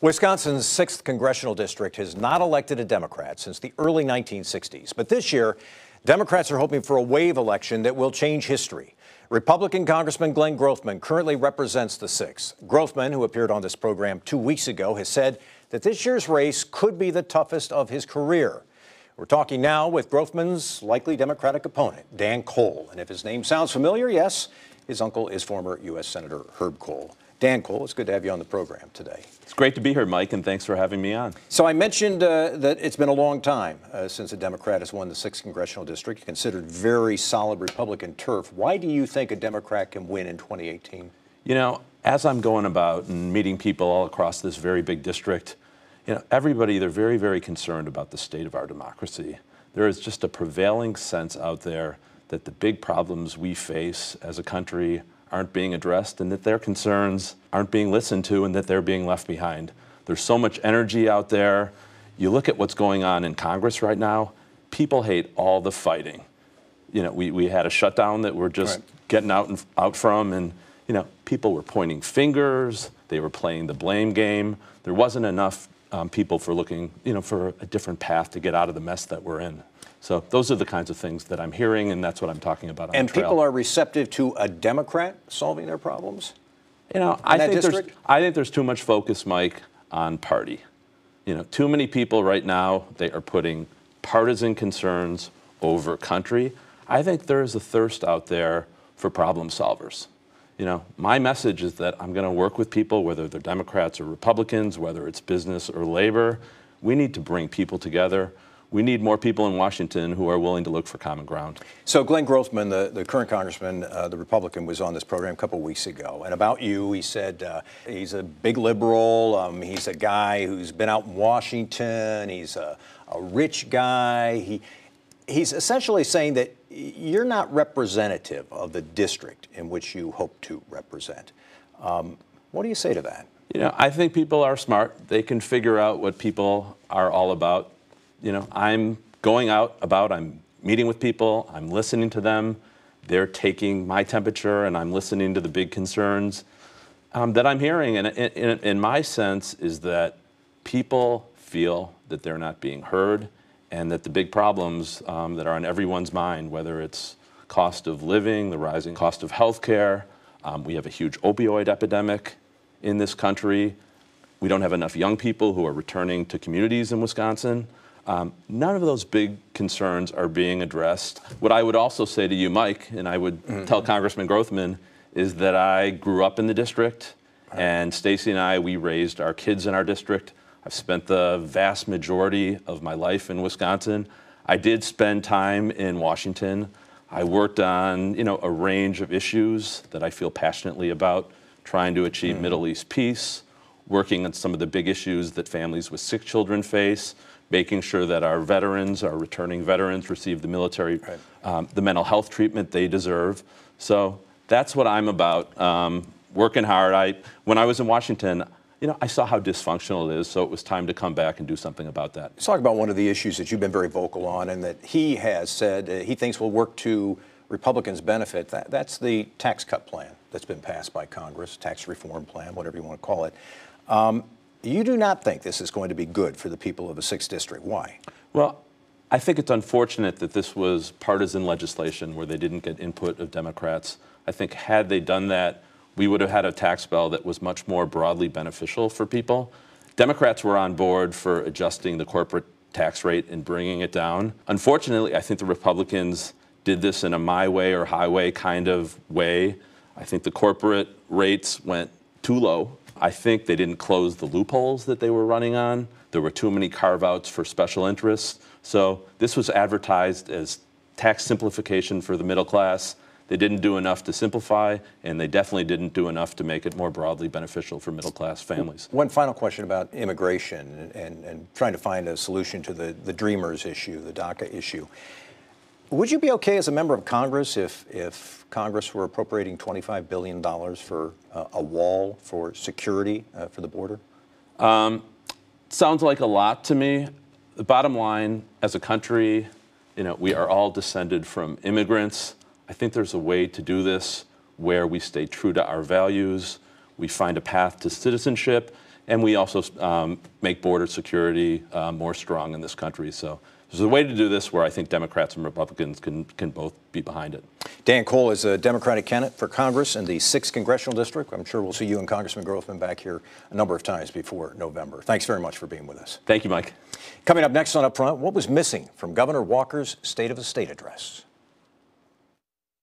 Wisconsin's 6th congressional district has not elected a Democrat since the early 1960s. But this year, Democrats are hoping for a wave election that will change history. Republican Congressman Glenn Grothman currently represents the 6th. Grothman, who appeared on this program 2 weeks ago, has said that this year's race could be the toughest of his career. We're talking now with Grothman's likely Democratic opponent, Dan Cole. And if his name sounds familiar, yes, his uncle is former U.S. Senator Herb Kohl. Dan Cole, it's good to have you on the program today. It's great to be here, Mike, and thanks for having me on. So I mentioned that it's been a long time since a Democrat has won the 6th congressional district, considered very solid Republican turf. Why do you think a Democrat can win in 2018? You know, as I'm going about and meeting people all across this very big district, everybody, they're very, very concerned about the state of our democracy. There is just a prevailing sense out there that the big problems we face as a country aren't being addressed and that their concerns aren't being listened to and that they're being left behind. There's so much energy out there. You look at what's going on in Congress right now, people hate all the fighting. We had a shutdown that we're just getting out from, and people were pointing fingers, they were playing the blame game. There wasn't enough people for looking, for a different path to get out of the mess that we're in. So those are the kinds of things that I'm hearing, and that's what I'm talking about on the trail. And people are receptive to a Democrat solving their problems? I think there's too much focus, Mike, on party. Too many people right now, they are putting partisan concerns over country. I think there is a thirst out there for problem solvers. My message is that I'm going to work with people, whether they're Democrats or Republicans, whether it's business or labor. We need to bring people together. We need more people in Washington who are willing to look for common ground. So Glenn Grothman, the current congressman, the Republican, was on this program a couple of weeks ago. And about you, he said he's a big liberal. He's a guy who's been out in Washington. He's a rich guy. He's essentially saying that you're not representative of the district in which you hope to represent. What do you say to that? I think people are smart. They can figure out what people are all about. I'm going out I'm meeting with people, I'm listening to them, they're taking my temperature, and I'm listening to the big concerns that I'm hearing. And in my sense is that people feel that they're not being heard, and that the big problems that are on everyone's mind, whether it's cost of living, the rising cost of health care, we have a huge opioid epidemic in this country. We don't have enough young people who are returning to communities in Wisconsin. None of those big concerns are being addressed. What I would also say to you, Mike, and I would tell Congressman Grothman, is that I grew up in the district, and Stacy and I, we raised our kids in our district. I've spent the vast majority of my life in Wisconsin. I did spend time in Washington. I worked on, a range of issues that I feel passionately about, trying to achieve Middle East peace, working on some of the big issues that families with sick children face, making sure that our veterans, our returning veterans, receive the military, the mental health treatment they deserve. So that's what I'm about, working hard. When I was in Washington, I saw how dysfunctional it is, so it was time to come back and do something about that. Let's talk about one of the issues that you've been very vocal on, and that he has said he thinks will work to Republicans' benefit. That's the tax cut plan that's been passed by Congress, tax reform plan, whatever you want to call it. You do not think this is going to be good for the people of the 6th District. Why? Well, I think it's unfortunate that this was partisan legislation where they didn't get input of Democrats. I think had they done that, we would have had a tax bill that was much more broadly beneficial for people. Democrats were on board for adjusting the corporate tax rate and bringing it down. Unfortunately, I think the Republicans did this in a my way or highway kind of way. I think the corporate rates went too low. I think they didn't close the loopholes that they were running on. There were too many carve-outs for special interests. So this was advertised as tax simplification for the middle class. They didn't do enough to simplify, and they definitely didn't do enough to make it more broadly beneficial for middle-class families. One final question about immigration and trying to find a solution to the Dreamers issue, the DACA issue. Would you be okay as a member of Congress if Congress were appropriating $25 billion for a wall for security for the border? Sounds like a lot to me. The bottom line, as a country, we are all descended from immigrants. I think there's a way to do this where we stay true to our values, we find a path to citizenship, and we also make border security more strong in this country. So there's a way to do this where I think Democrats and Republicans can both be behind it. Dan Cole is a Democratic candidate for Congress in the 6th Congressional District. I'm sure we'll see you and Congressman Grothman back here a number of times before November. Thanks very much for being with us. Thank you, Mike. Coming up next on Up Front, what was missing from Governor Walker's State of the State address?